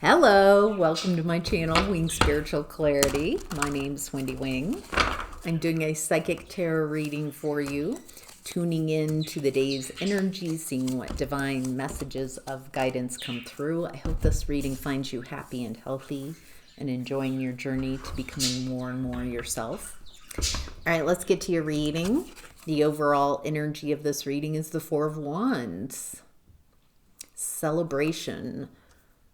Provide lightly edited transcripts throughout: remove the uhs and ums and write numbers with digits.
Hello, welcome to my channel, Wing Spiritual Clarity. My name's Wendy Wing. I'm doing a psychic tarot reading for you, tuning in to the day's energy, seeing what divine messages of guidance come through. I hope this reading finds you happy and healthy and enjoying your journey to becoming more and more yourself. All right, let's get to your reading. The overall energy of this reading is the Four of Wands. Celebration.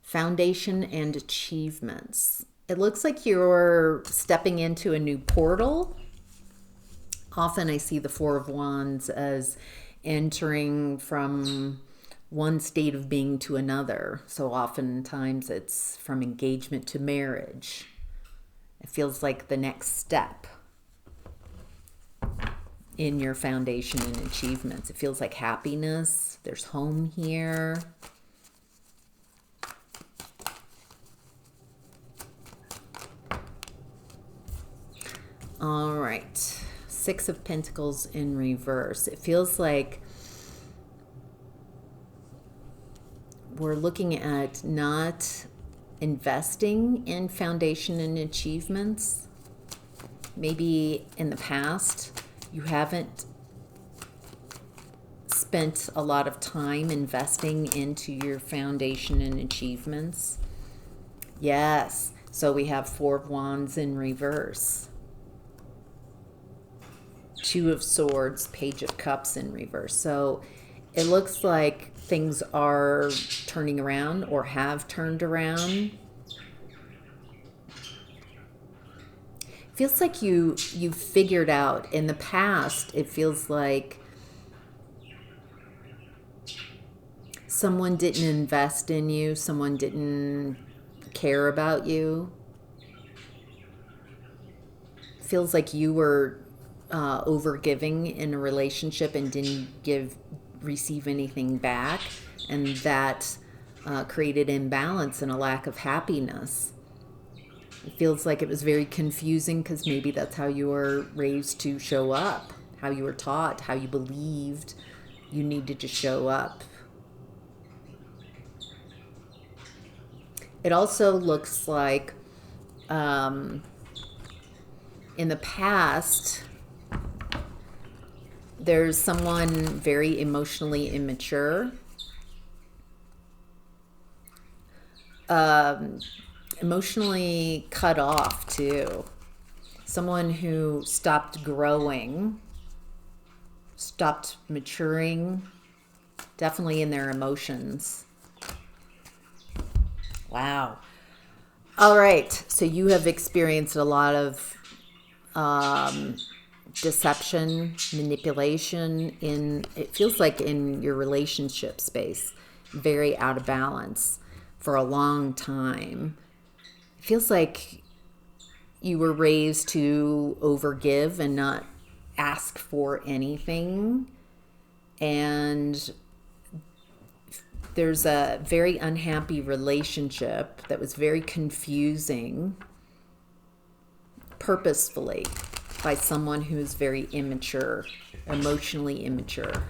Foundation and achievements. It looks like you're stepping into a new portal. Often I see the Four of Wands as entering from one state of being to another. So oftentimes it's from engagement to marriage. It feels like the next step in your foundation and achievements. It feels like happiness. There's home here. All right, Six of Pentacles in reverse. It feels like we're looking at not investing in foundation and achievements. Maybe in the past, you haven't spent a lot of time investing into your foundation and achievements. Yes, so we have Four of Wands in reverse. Two of Swords, Page of Cups in reverse. So it looks like things are turning around or have turned around. Feels like you figured out in the past. It feels like someone didn't invest in you, someone didn't care about you. Feels like you were overgiving in a relationship and didn't receive anything back, and that created imbalance and a lack of happiness. It feels like it was very confusing because maybe that's how you were raised to show up, how you were taught, how you believed you needed to show up. It also looks like in the past, there's someone very emotionally immature, emotionally cut off too. Someone who stopped growing, stopped maturing, definitely in their emotions. Wow. All right, so you have experienced a lot of deception, manipulation it feels like in your relationship space, very out of balance for a long time. It feels like you were raised to overgive and not ask for anything, and there's a very unhappy relationship that was very confusing, purposefully, by someone who's very immature, emotionally immature,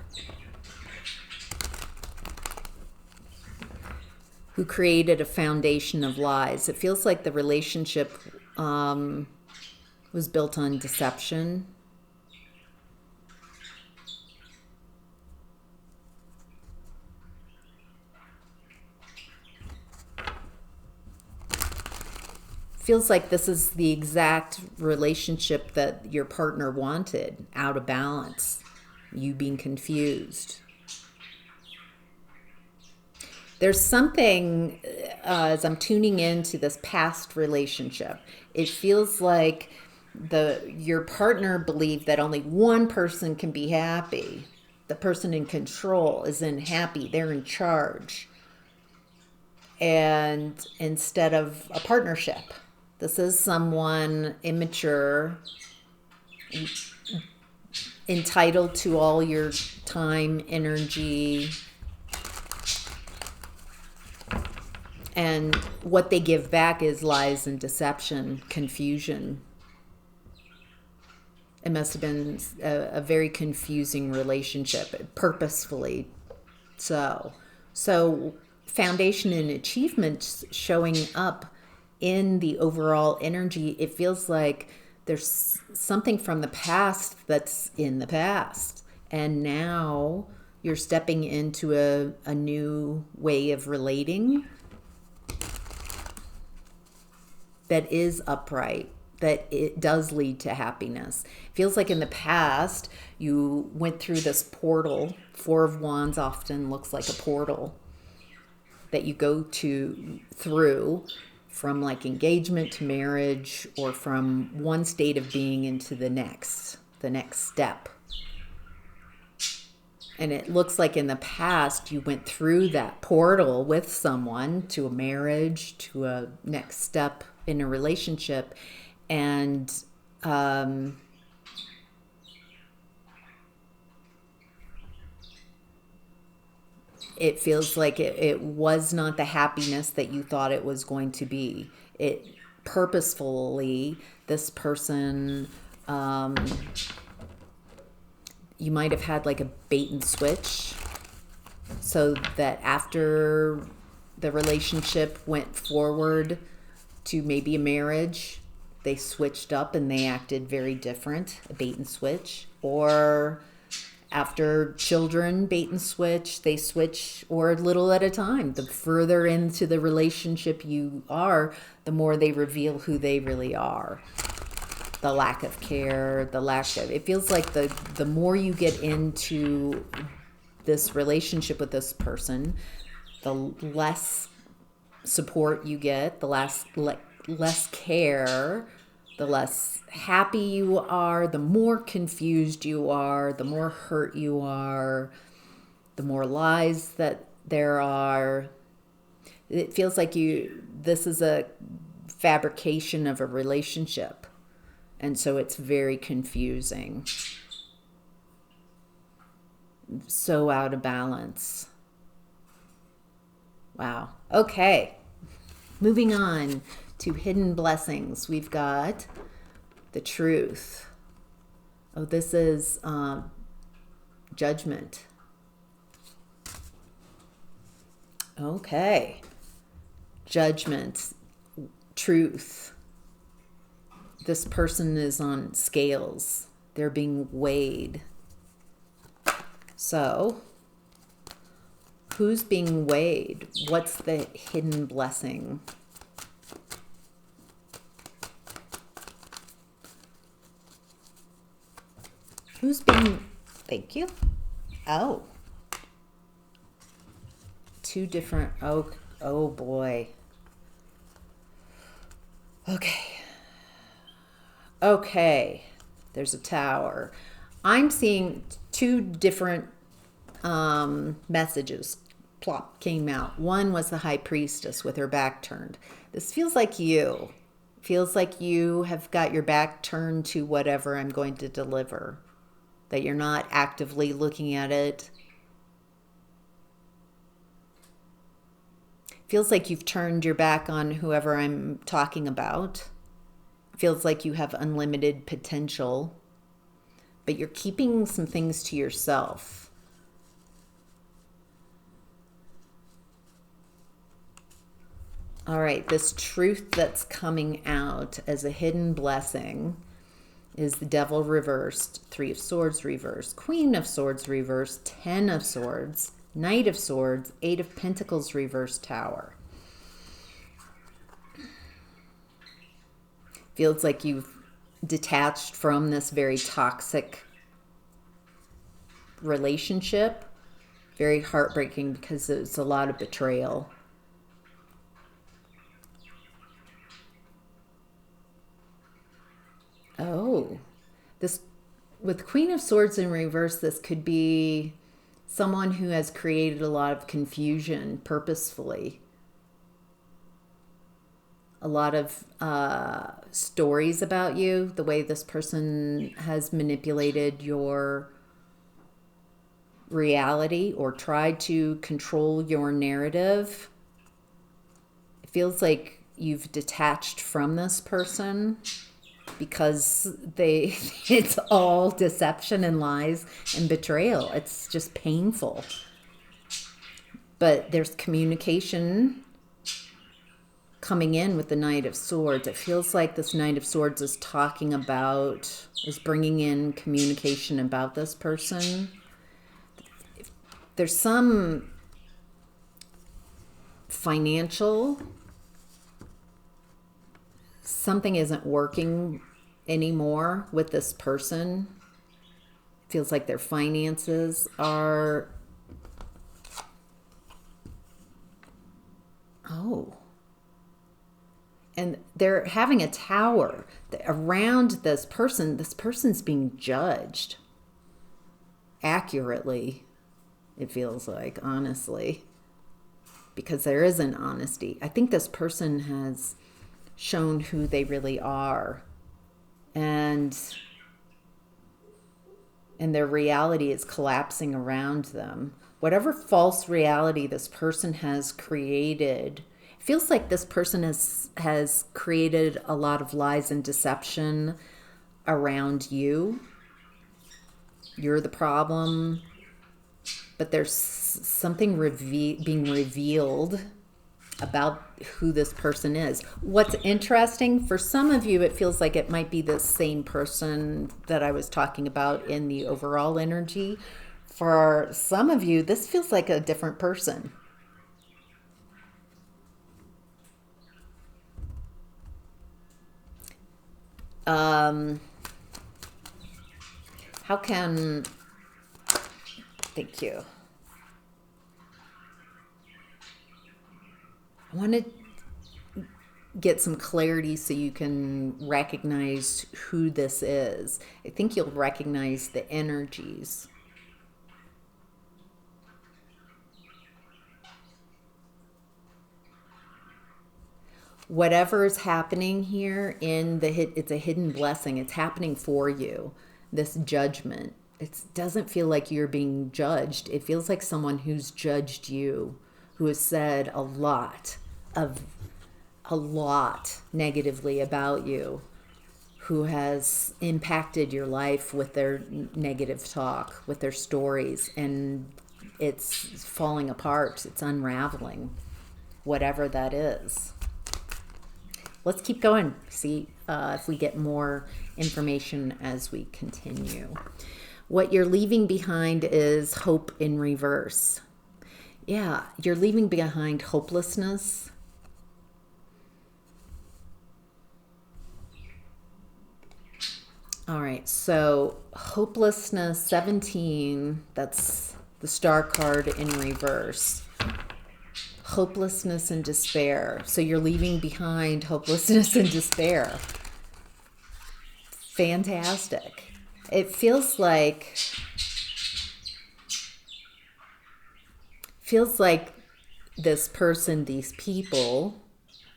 who created a foundation of lies. It feels like the relationship was built on deception. Feels like this is the exact relationship that your partner wanted, out of balance, you being confused. There's something, as I'm tuning into this past relationship, it feels like your partner believed that only one person can be happy. The person in control is happy, they're in charge. And instead of a partnership. This is someone immature, entitled to all your time, energy, and what they give back is lies and deception, confusion. It must have been a very confusing relationship, purposefully so. So foundation and achievements showing up in the overall energy, it feels like there's something from the past that's in the past. And now you're stepping into a new way of relating that is upright, that it does lead to happiness. It feels like in the past you went through this portal. Four of Wands often looks like a portal that you go through from like engagement to marriage, or from one state of being into the next step. And it looks like in the past you went through that portal with someone to a marriage, to a next step in a relationship. And it feels like it was not the happiness that you thought it was going to be. It purposefully, this person, you might have had like a bait and switch, so that after the relationship went forward to maybe a marriage, they switched up and they acted very different, a bait and switch. Or after children, bait and switch, they switch, or a little at a time. The further into the relationship you are, the more they reveal who they really are. The lack of care, it feels like the more you get into this relationship with this person, the less support you get, the less care, the less happy you are, the more confused you are, the more hurt you are, the more lies that there are. It feels like this is a fabrication of a relationship. And so it's very confusing. So out of balance. Wow. Okay. Moving on to hidden blessings. We've got the truth. Oh, this is judgment. Okay. Judgment. Truth. This person is on scales. They're being weighed. So, who's being weighed? What's the hidden blessing? Thank you. Oh. Two different, oh boy. Okay. There's a tower. I'm seeing two different messages came out. One was the high priestess with her back turned. This feels like you. Feels like you have got your back turned to whatever I'm going to deliver. That you're not actively looking at it. Feels like you've turned your back on whoever I'm talking about. Feels like you have unlimited potential, but you're keeping some things to yourself. All right, this truth that's coming out as a hidden blessing is the Devil reversed, 3 of Swords reversed, Queen of Swords reversed, 10 of Swords, Knight of Swords, 8 of Pentacles reversed, Tower. Feels like you've detached from this very toxic relationship. Very heartbreaking because it's a lot of betrayal. Oh, this with Queen of Swords in reverse, this could be someone who has created a lot of confusion purposefully. A lot of stories about you, the way this person has manipulated your reality or tried to control your narrative. It feels like you've detached from this person because it's all deception and lies and betrayal. It's just painful. But there's communication coming in with the Knight of Swords. It feels like this Knight of Swords is bringing in communication about this person. There's some financial, something isn't working anymore with this person. Feels like their finances are, and they're having a tower around this person. This person's being judged accurately, it feels like, honestly, because there isn't honesty. I think this person has shown who they really are, and their reality is collapsing around them. Whatever false reality this person has created, it feels like this person has created a lot of lies and deception around you. You're the problem, but there's something being revealed about who this person is. What's interesting, for some of you, it feels like it might be the same person that I was talking about in the overall energy. For some of you, this feels like a different person. Thank you. I want to get some clarity so you can recognize who this is. I think you'll recognize the energies. Whatever is happening here it's a hidden blessing. It's happening for you. This judgment. It doesn't feel like you're being judged. It feels like someone who's judged you, who has said a lot negatively about you, who has impacted your life with their negative talk, with their stories, and it's falling apart. It's unraveling, whatever that is. Let's keep going. See if we get more information as we continue. What you're leaving behind is hope in reverse. Yeah, you're leaving behind hopelessness. All right, so hopelessness, 17, that's the star card in reverse. Hopelessness and despair. So you're leaving behind hopelessness and despair. Fantastic. It feels like this person, these people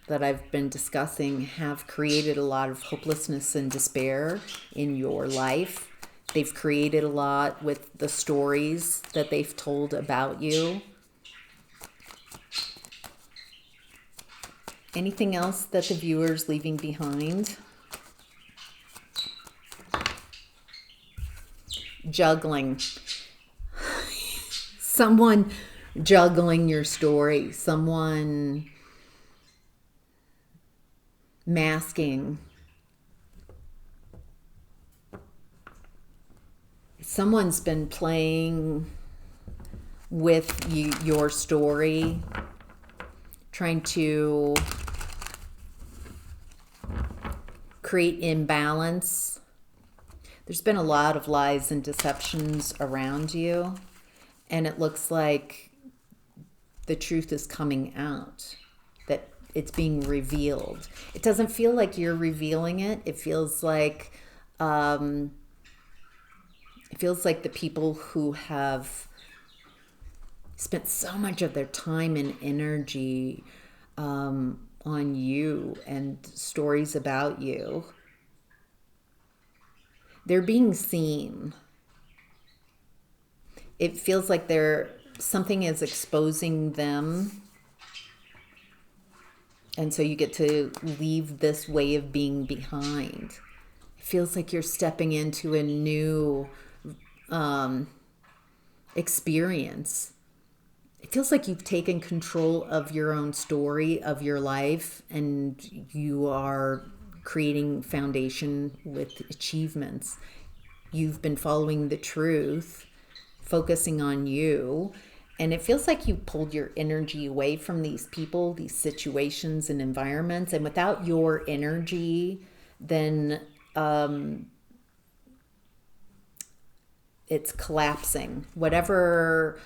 that I've been discussing, have created a lot of hopelessness and despair in your life. They've created a lot with the stories that they've told about you. Anything else that the viewer's leaving behind? Juggling. Someone juggling your story. Someone masking. Someone's been playing with your story, trying to create imbalance. There's been a lot of lies and deceptions around you, and it looks like the truth is coming out, that it's being revealed. It doesn't feel like you're revealing it. It feels like the people who have spent so much of their time and energy on you and stories about you, they're being seen. It feels like something is exposing them, and so you get to leave this way of being behind. It feels like you're stepping into a new experience. it feels like you've taken control of your own story, of your life, and you are creating foundation with achievements. You've been following the truth, focusing on you, and it feels like you pulled your energy away from these people, these situations and environments. And without your energy, then it's collapsing. Whatever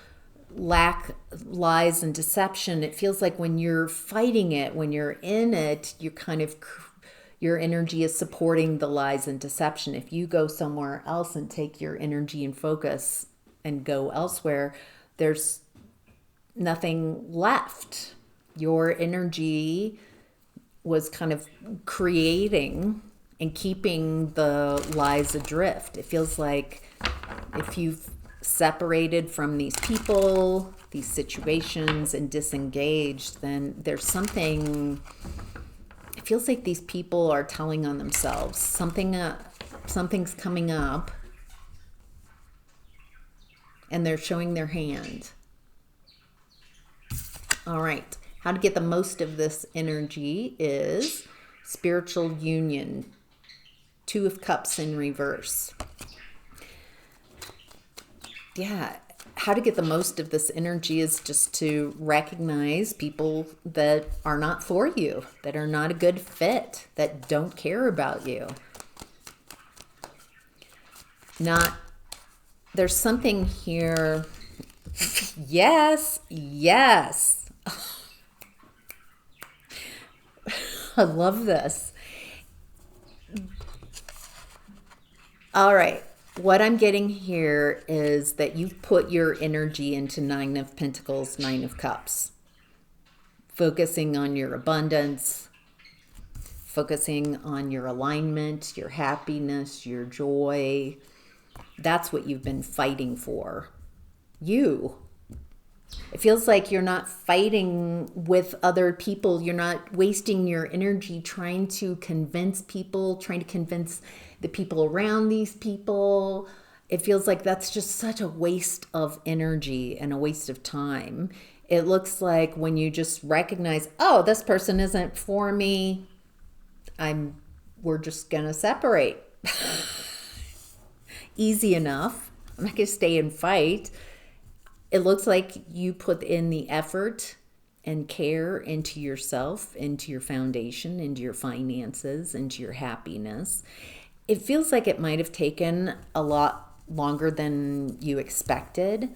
lack, lies, and deception, it feels like when you're fighting it, when you're in it, you're kind of, your energy is supporting the lies and deception. If you go somewhere else and take your energy and focus and go elsewhere, there's nothing left. Your energy was kind of creating and keeping the lies adrift. It feels like if you've separated from these people, these situations, and disengaged, then there's something, it feels like these people are telling on themselves. Something's coming up, and they're showing their hand. All right. How to get the most of this energy is spiritual union. 2 of Cups in reverse. Yeah. How to get the most of this energy is just to recognize people that are not for you, that are not a good fit, that don't care about you. There's something here. Yes. I love this. All right. What I'm getting here is that you've put your energy into 9 of Pentacles, 9 of Cups. Focusing on your abundance, focusing on your alignment, your happiness, your joy. That's what you've been fighting for. It feels like you're not fighting with other people. You're not wasting your energy trying to convince people, trying to convince the people around these people. It feels like that's just such a waste of energy and a waste of time. It looks like when you just recognize, oh, this person isn't for me, we're just going to separate. Easy enough. I'm not going to stay and fight. It looks like you put in the effort and care into yourself, into your foundation, into your finances, into your happiness. It feels like it might have taken a lot longer than you expected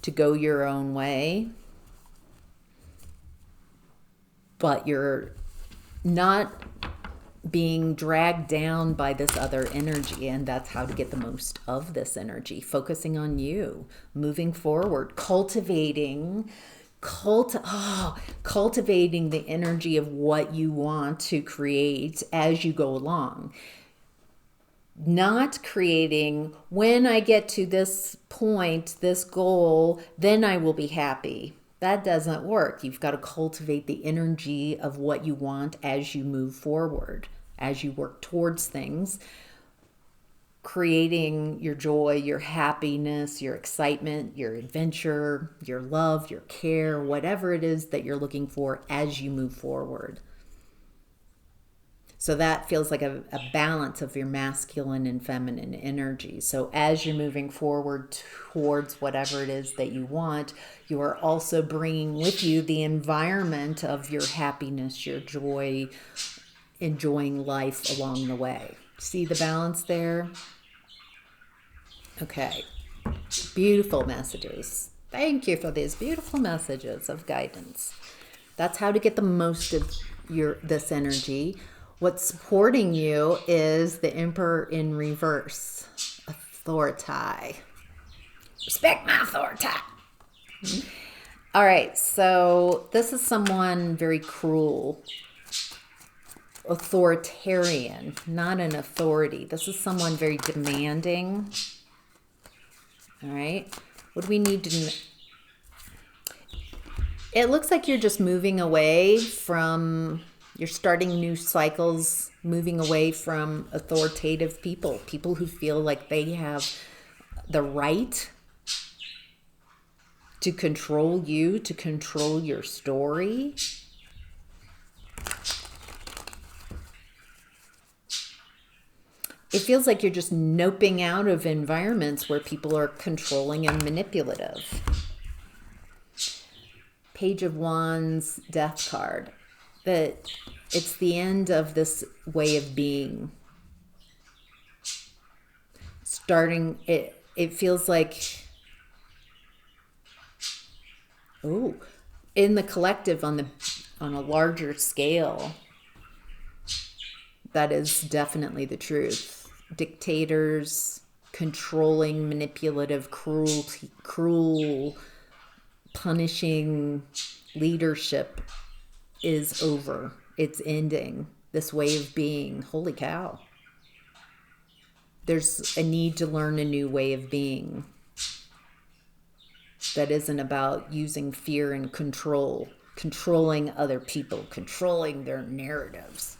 to go your own way. But you're not being dragged down by this other energy, and that's how to get the most of this energy. Focusing on you, moving forward, cultivating the energy of what you want to create as you go along. Not creating, when I get to this point, this goal, then I will be happy. That doesn't work. You've got to cultivate the energy of what you want as you move forward, as you work towards things, creating your joy, your happiness, your excitement, your adventure, your love, your care, whatever it is that you're looking for as you move forward. So that feels like a balance of your masculine and feminine energy. So as you're moving forward towards whatever it is that you want, you are also bringing with you the environment of your happiness, your joy, enjoying life along the way. See the balance there? Okay. Beautiful messages. Thank you for these beautiful messages of guidance. That's how to get the most of this energy. What's supporting you is the Emperor in reverse. Authority. Respect my authority. All right, so this is someone very cruel. Authoritarian, not an authority. This is someone very demanding. All right, what do we need to know? It looks like you're just moving away from... You're starting new cycles, moving away from authoritative people who feel like they have the right to control you, to control your story. It feels like you're just noping out of environments where people are controlling and manipulative. Page of Wands, Death card. That it's the end of this way of being. Starting, it feels like, oh, in the collective, on a larger scale, that is definitely the truth. Dictators, controlling, manipulative, cruel, punishing leadership is over. It's ending. This way of being. Holy cow. There's a need to learn a new way of being that isn't about using fear and control, controlling other people, controlling their narratives.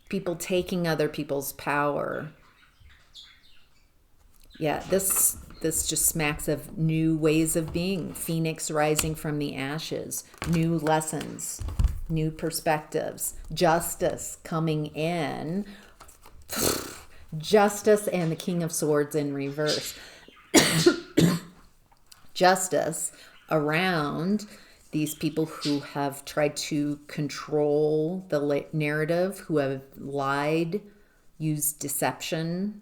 People taking other people's power. Yeah, this just smacks of new ways of being. Phoenix rising from the ashes. New lessons. New perspectives. Justice coming in. Justice and the King of Swords in reverse. Justice around these people who have tried to control the narrative, who have lied, used deception.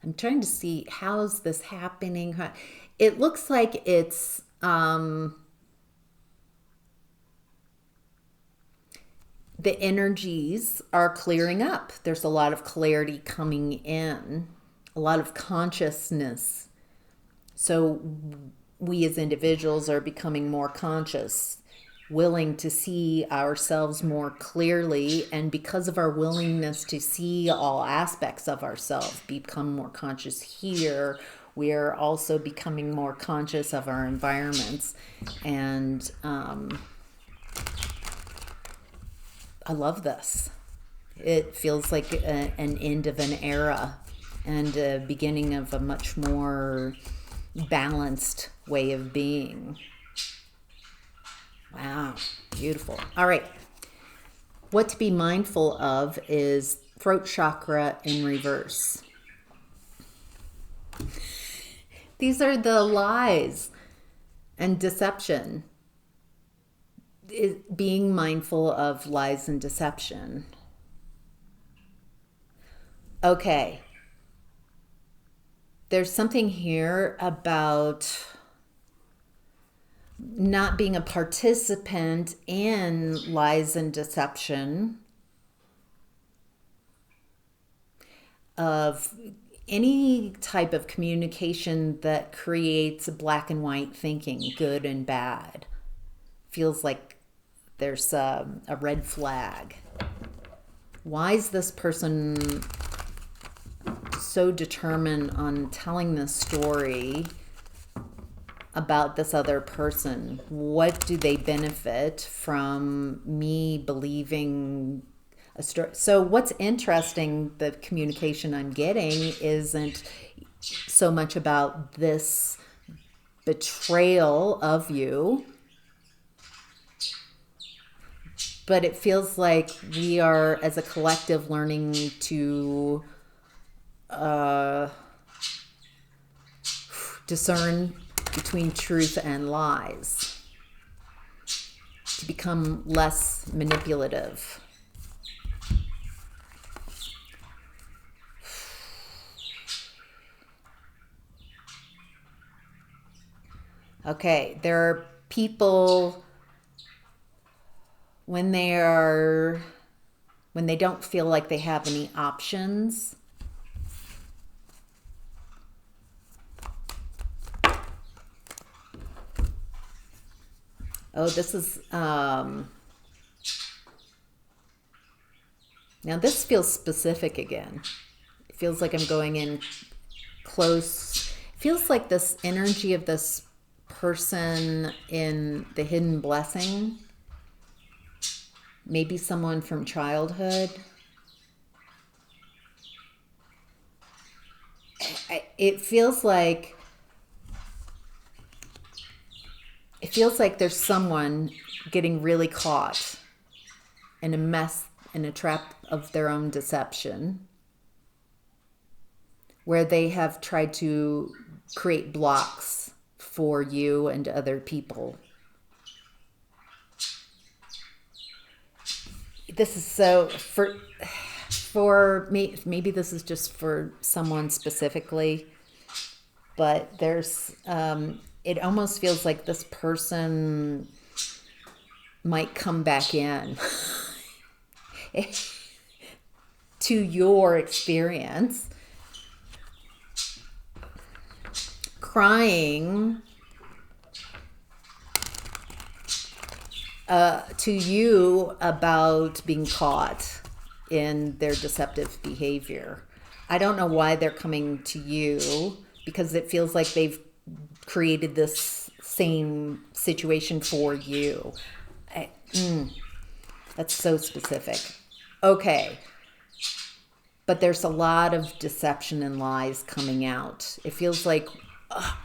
I'm trying to see, how's this happening? It looks like it's the energies are clearing up. There's a lot of clarity coming in, a lot of consciousness. So we as individuals are becoming more conscious, willing to see ourselves more clearly. And because of our willingness to see all aspects of ourselves, become more conscious here, we are also becoming more conscious of our environments. And I love this. It feels like an end of an era and a beginning of a much more balanced way of being. Wow, beautiful. All right. What to be mindful of is throat chakra in reverse. These are the lies and deception. Being mindful of lies and deception. Okay. There's something here about not being a participant in lies and deception of any type of communication that creates black and white thinking, good and bad. Feels like there's a red flag. Why is this person so determined on telling this story about this other person? What do they benefit from me believing a story? So what's interesting, the communication I'm getting isn't so much about this betrayal of you, but it feels like we are, as a collective, learning to discern between truth and lies, to become less manipulative. Okay, there are people when they don't feel like they have any options. Oh, this is, now this feels specific again. It feels like I'm going in close. It feels like this energy of this person in the hidden blessing. Maybe someone from childhood. it feels like there's someone getting really caught in a mess, in a trap of their own deception, where they have tried to create blocks for you and other people. This is so for me, maybe this is just for someone specifically, but there's it almost feels like this person might come back in to your experience, crying to you about being caught in their deceptive behavior. I don't know why they're coming to you, because it feels like they've created this same situation for you. That's so specific. Okay. But there's a lot of deception and lies coming out. It feels like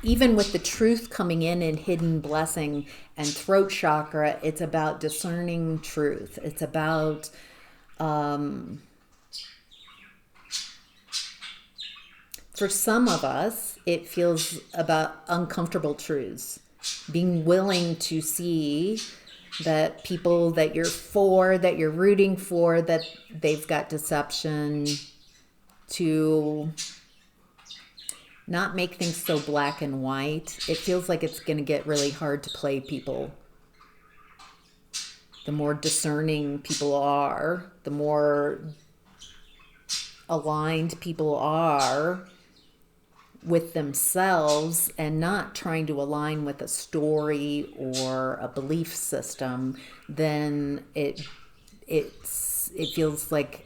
even with the truth coming in and hidden blessing and throat chakra, it's about discerning truth. It's about for some of us, it feels about uncomfortable truths. Being willing to see that people that you're for, that you're rooting for, that they've got deception, to not make things so black and white. It feels like it's going to get really hard to play people. The more discerning people are, the more aligned people are with themselves and not trying to align with a story or a belief system, then it feels like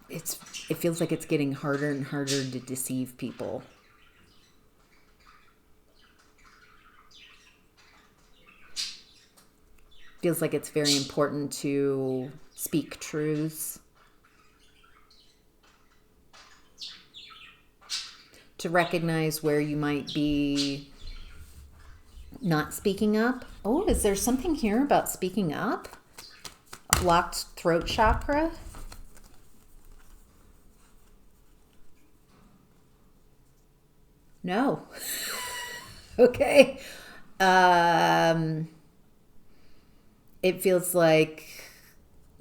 it feels like it's getting harder and harder to deceive people. Feels like it's very important to speak truths, to recognize where you might be not speaking up. Oh, is there something here about speaking up? A blocked throat chakra? No. Okay. It feels like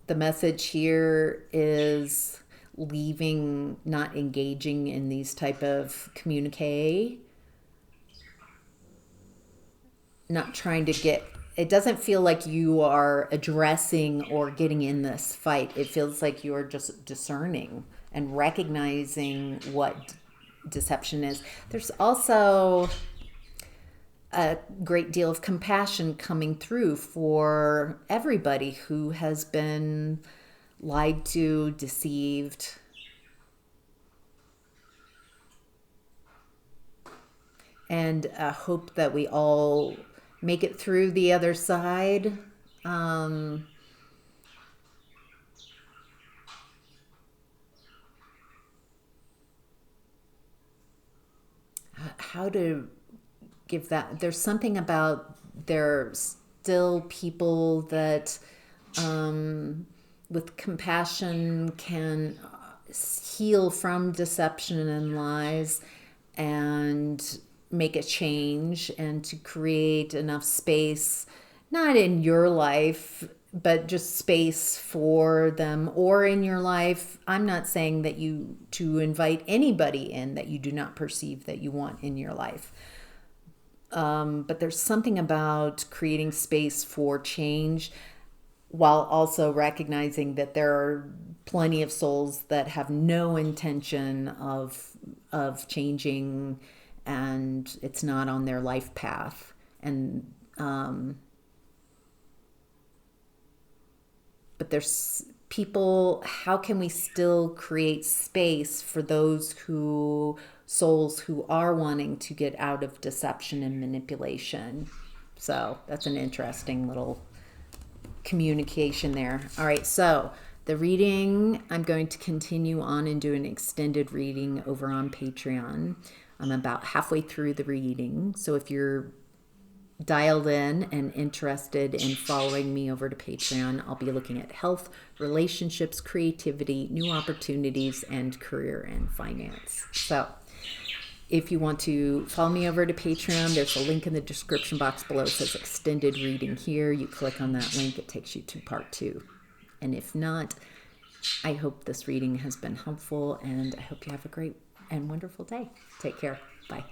the message here is leaving, not engaging in these type of communique, not trying to get, it doesn't feel like you are addressing or getting in this fight. It feels like you are just discerning and recognizing what deception is. There's also a great deal of compassion coming through for everybody who has been lied to, deceived. And I hope that we all make it through the other side. How to give that, there's something about there's still people that with compassion can heal from deception and lies and make a change, and to create enough space, not in your life, but just space for them, or in your life. I'm not saying that you to invite anybody in that you do not perceive that you want in your life. But there's something about creating space for change, while also recognizing that there are plenty of souls that have no intention of changing, and it's not on their life path. And but there's people, how can we still create space for those souls who are wanting to get out of deception and manipulation? So that's an interesting little communication there. All right, so The reading, I'm going to continue on and do an extended reading over on Patreon. I'm about halfway through the reading. So if you're dialed in and interested in following me over to Patreon, I'll be looking at health, relationships, creativity, new opportunities, and career and finance. So if you want to follow me over to Patreon, there's a link in the description box below. It says extended reading here. You click on that link, it takes you to part 2. And if not, I hope this reading has been helpful, and I hope you have a great and wonderful day. Take care. Bye.